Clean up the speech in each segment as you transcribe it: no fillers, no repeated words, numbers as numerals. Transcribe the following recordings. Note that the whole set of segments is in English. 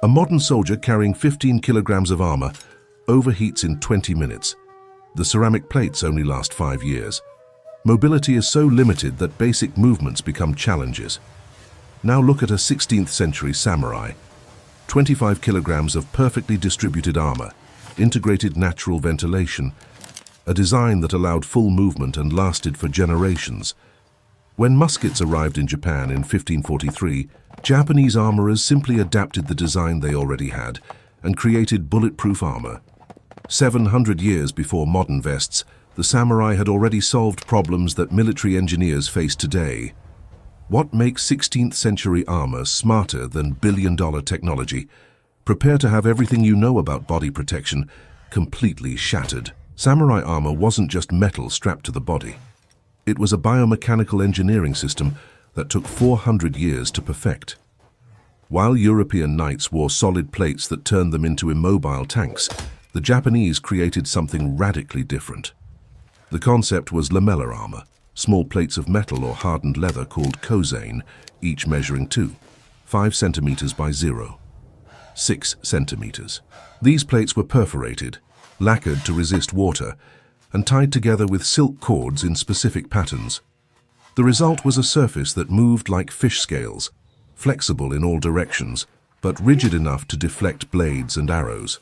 A modern soldier carrying 15 kilograms of armor overheats in 20 minutes. The ceramic plates only last 5 years. Mobility is so limited that basic movements become challenges. Now look at a 16th century samurai. 25 kilograms of perfectly distributed armor, integrated natural ventilation, a design that allowed full movement and lasted for generations. When muskets arrived in Japan in 1543, Japanese armorers simply adapted the design they already had and created bulletproof armor. 700 years before modern vests, the samurai had already solved problems that military engineers face today. What makes 16th century armor smarter than billion-dollar technology? Prepare to have everything you know about body protection completely shattered. Samurai armor wasn't just metal strapped to the body. It was a biomechanical engineering system that took 400 years to perfect. While European knights wore solid plates that turned them into immobile tanks, the Japanese created something radically different. The concept was lamellar armor, small plates of metal or hardened leather called kozane, each measuring 5 centimeters by 6 centimeters. These plates were perforated, lacquered to resist water, and tied together with silk cords in specific patterns. The result was a surface that moved like fish scales, flexible in all directions, but rigid enough to deflect blades and arrows.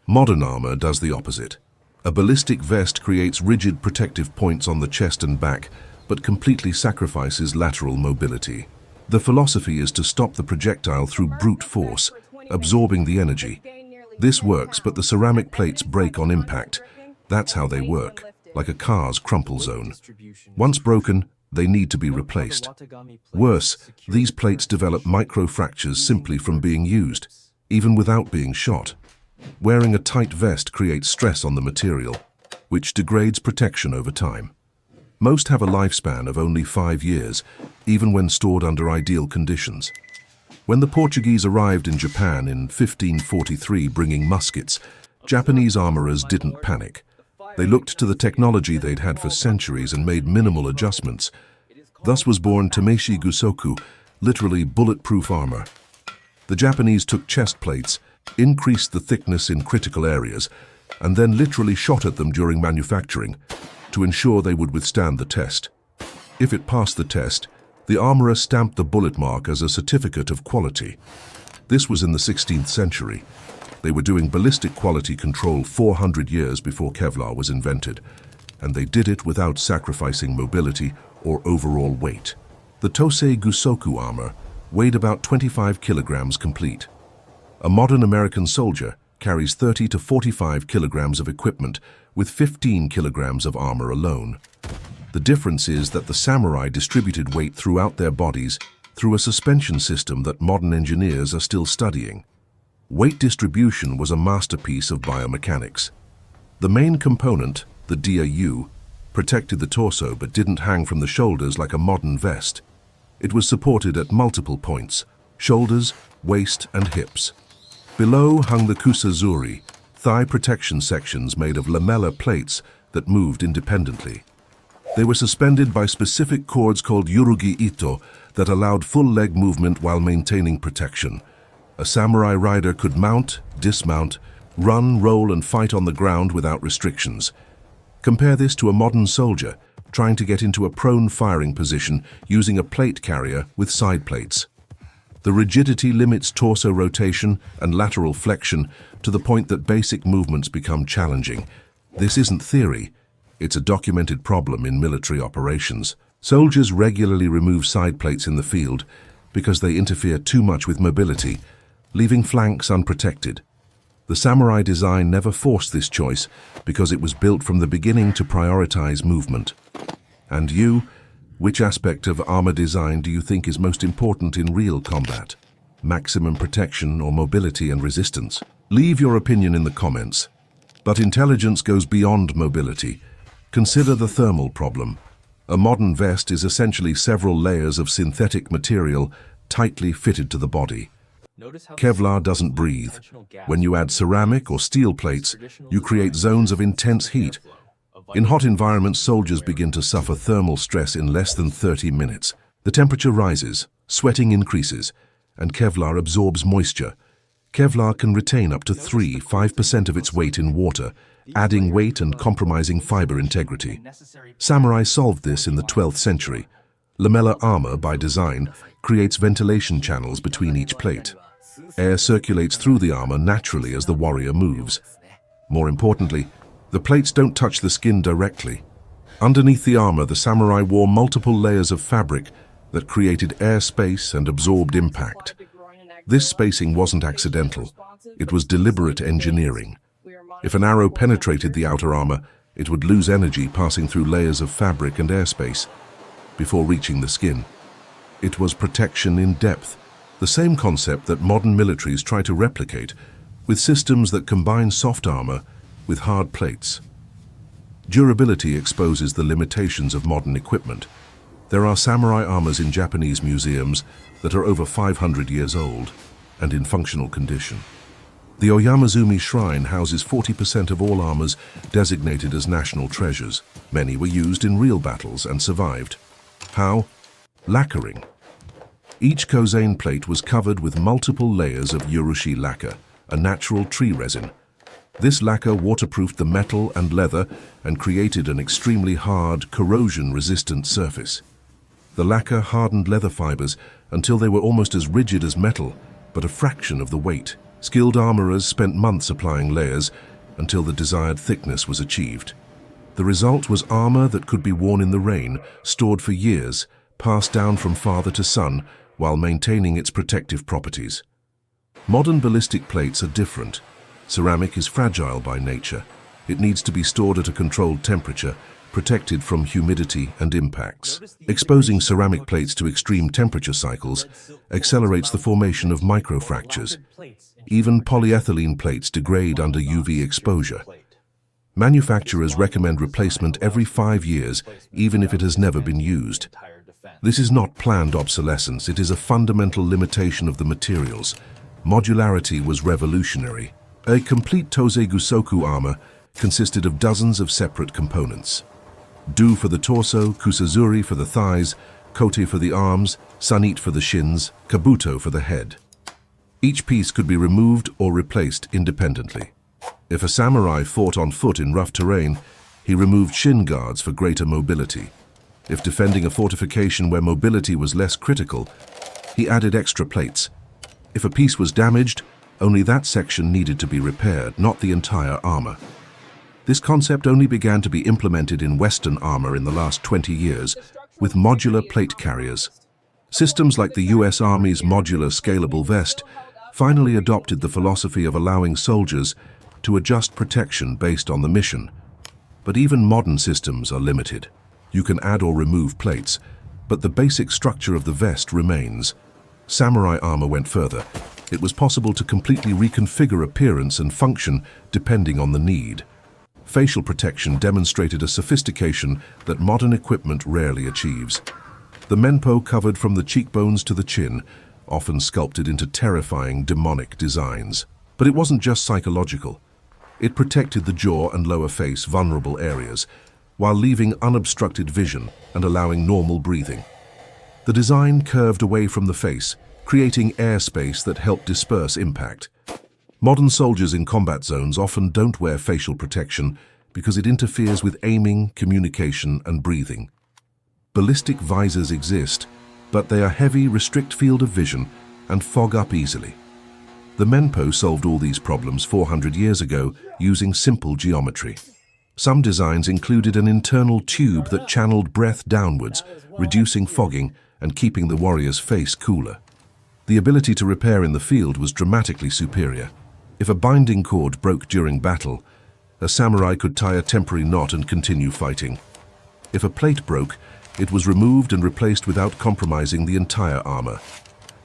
Modern armor does the opposite. A ballistic vest creates rigid protective points on the chest and back, but completely sacrifices lateral mobility. The philosophy is to stop the projectile through brute force, absorbing the energy. This works, but the ceramic plates break on impact. That's how they work, like a car's crumple zone. Once broken, they need to be replaced. Worse, these plates develop microfractures simply from being used, even without being shot. Wearing a tight vest creates stress on the material, which degrades protection over time. Most have a lifespan of only 5 years, even when stored under ideal conditions. When the Portuguese arrived in Japan in 1543 bringing muskets, Japanese armorers didn't panic. They looked to the technology they'd had for centuries and made minimal adjustments. Thus was born Tameshi Gusoku, literally bulletproof armor. The Japanese took chest plates, increased the thickness in critical areas, and then literally shot at them during manufacturing to ensure they would withstand the test. If it passed the test, the armorer stamped the bullet mark as a certificate of quality. This was in the 16th century. They were doing ballistic quality control 400 years before Kevlar was invented, and they did it without sacrificing mobility or overall weight. The Tosei Gusoku armor weighed about 25 kilograms complete. A modern American soldier carries 30 to 45 kilograms of equipment with 15 kilograms of armor alone. The difference is that the samurai distributed weight throughout their bodies through a suspension system that modern engineers are still studying. Weight distribution was a masterpiece of biomechanics. The main component, the DAU, protected the torso but didn't hang from the shoulders like a modern vest. It was supported at multiple points: shoulders, waist, and hips. Below hung the kusazuri, thigh protection sections made of lamellar plates that moved independently. They were suspended by specific cords called yurugi ito that allowed full leg movement while maintaining protection. A samurai rider could mount, dismount, run, roll, and fight on the ground without restrictions. Compare this to a modern soldier trying to get into a prone firing position using a plate carrier with side plates. The rigidity limits torso rotation and lateral flexion to the point that basic movements become challenging. This isn't theory. It's a documented problem in military operations. Soldiers regularly remove side plates in the field because they interfere too much with mobility, leaving flanks unprotected. The samurai design never forced this choice because it was built from the beginning to prioritize movement. And you? Which aspect of armor design do you think is most important in real combat? Maximum protection or mobility and resistance? Leave your opinion in the comments. But intelligence goes beyond mobility. Consider the thermal problem. A modern vest is essentially several layers of synthetic material tightly fitted to the body. Kevlar doesn't breathe. When you add ceramic or steel plates, you create zones of intense heat. In hot environments, soldiers begin to suffer thermal stress in less than 30 minutes. The temperature rises, sweating increases, and Kevlar absorbs moisture, Kevlar can retain up to 5% of its weight in water, adding weight and compromising fiber integrity. Samurai solved this in the 12th century. Lamellar armor, by design, creates ventilation channels between each plate. Air circulates through the armor naturally as the warrior moves. More importantly, the plates don't touch the skin directly. Underneath the armor, the samurai wore multiple layers of fabric that created air space and absorbed impact. This spacing wasn't accidental. It was deliberate engineering. If an arrow penetrated the outer armor, it would lose energy passing through layers of fabric and airspace before reaching the skin. It was protection in depth, the same concept that modern militaries try to replicate, with systems that combine soft armor with hard plates. Durability exposes the limitations of modern equipment. There are samurai armors in Japanese museums that are over 500 years old and in functional condition. The Oyamazumi Shrine houses 40% of all armors designated as national treasures. Many were used in real battles and survived. How? Lacquering. Each Kozaine plate was covered with multiple layers of urushi lacquer, a natural tree resin. This lacquer waterproofed the metal and leather and created an extremely hard, corrosion-resistant surface. The lacquer hardened leather fibers until they were almost as rigid as metal, but a fraction of the weight. Skilled armorers spent months applying layers until the desired thickness was achieved. The result was armor that could be worn in the rain, stored for years, passed down from father to son, while maintaining its protective properties. Modern ballistic plates are different. Ceramic is fragile by nature. It needs to be stored at a controlled temperature, protected from humidity and impacts. Exposing ceramic plates to extreme temperature cycles accelerates the formation of microfractures. Even polyethylene plates degrade under UV exposure. Manufacturers recommend replacement every 5 years, even if it has never been used. This is not planned obsolescence, it is a fundamental limitation of the materials. Modularity was revolutionary. A complete Tozei Gusoku armor consisted of dozens of separate components. Do for the torso, kusazuri for the thighs, kote for the arms, sanit for the shins, kabuto for the head. Each piece could be removed or replaced independently. If a samurai fought on foot in rough terrain, he removed shin guards for greater mobility. If defending a fortification where mobility was less critical, he added extra plates. If a piece was damaged, only that section needed to be repaired, not the entire armor. This concept only began to be implemented in Western armor in the last 20 years with modular plate carriers. Systems like the US Army's modular scalable vest finally adopted the philosophy of allowing soldiers to adjust protection based on the mission. But even modern systems are limited. You can add or remove plates, but the basic structure of the vest remains. Samurai armor went further. It was possible to completely reconfigure appearance and function depending on the need. Facial protection demonstrated a sophistication that modern equipment rarely achieves. The menpo covered from the cheekbones to the chin, often sculpted into terrifying demonic designs. But it wasn't just psychological. It protected the jaw and lower face, vulnerable areas, while leaving unobstructed vision and allowing normal breathing. The design curved away from the face, creating airspace that helped disperse impact. Modern soldiers in combat zones often don't wear facial protection because it interferes with aiming, communication, and breathing. Ballistic visors exist, but they are heavy, restrict field of vision, and fog up easily. The menpo solved all these problems 400 years ago using simple geometry. Some designs included an internal tube that channeled breath downwards, reducing fogging and keeping the warrior's face cooler. The ability to repair in the field was dramatically superior. If a binding cord broke during battle, a samurai could tie a temporary knot and continue fighting. If a plate broke, it was removed and replaced without compromising the entire armor.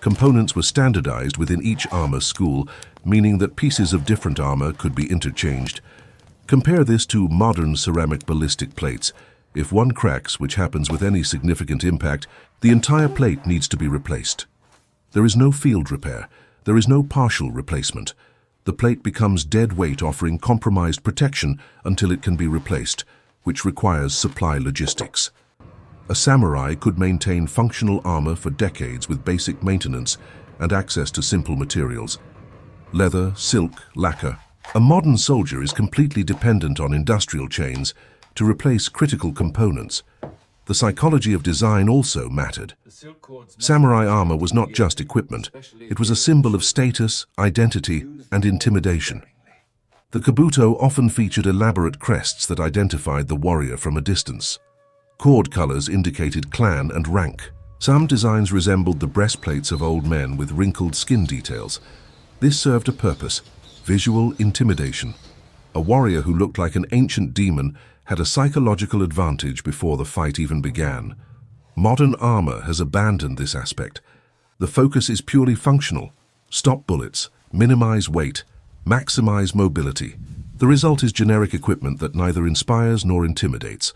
Components were standardized within each armor school, meaning that pieces of different armor could be interchanged. Compare this to modern ceramic ballistic plates. If one cracks, which happens with any significant impact, the entire plate needs to be replaced. There is no field repair. There is no partial replacement. The plate becomes dead weight, offering compromised protection until it can be replaced, which requires supply logistics. A samurai could maintain functional armor for decades with basic maintenance and access to simple materials. leather, silk, lacquer. A modern soldier is completely dependent on industrial chains to replace critical components. The psychology of design also mattered. Samurai armor was not just equipment, it was a symbol of status, identity, and intimidation. The kabuto often featured elaborate crests that identified the warrior from a distance. Cord colors indicated clan and rank. Some designs resembled the breastplates of old men with wrinkled skin details. This served a purpose: visual intimidation. A warrior who looked like an ancient demon had a psychological advantage before the fight even began. Modern armor has abandoned this aspect. The focus is purely functional. Stop bullets, minimize weight, maximize mobility. The result is generic equipment that neither inspires nor intimidates.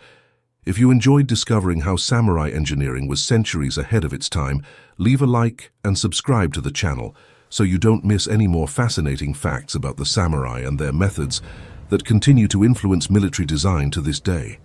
If you enjoyed discovering how samurai engineering was centuries ahead of its time, leave a like and subscribe to the channel so you don't miss any more fascinating facts about the samurai and their methods that continue to influence military design to this day.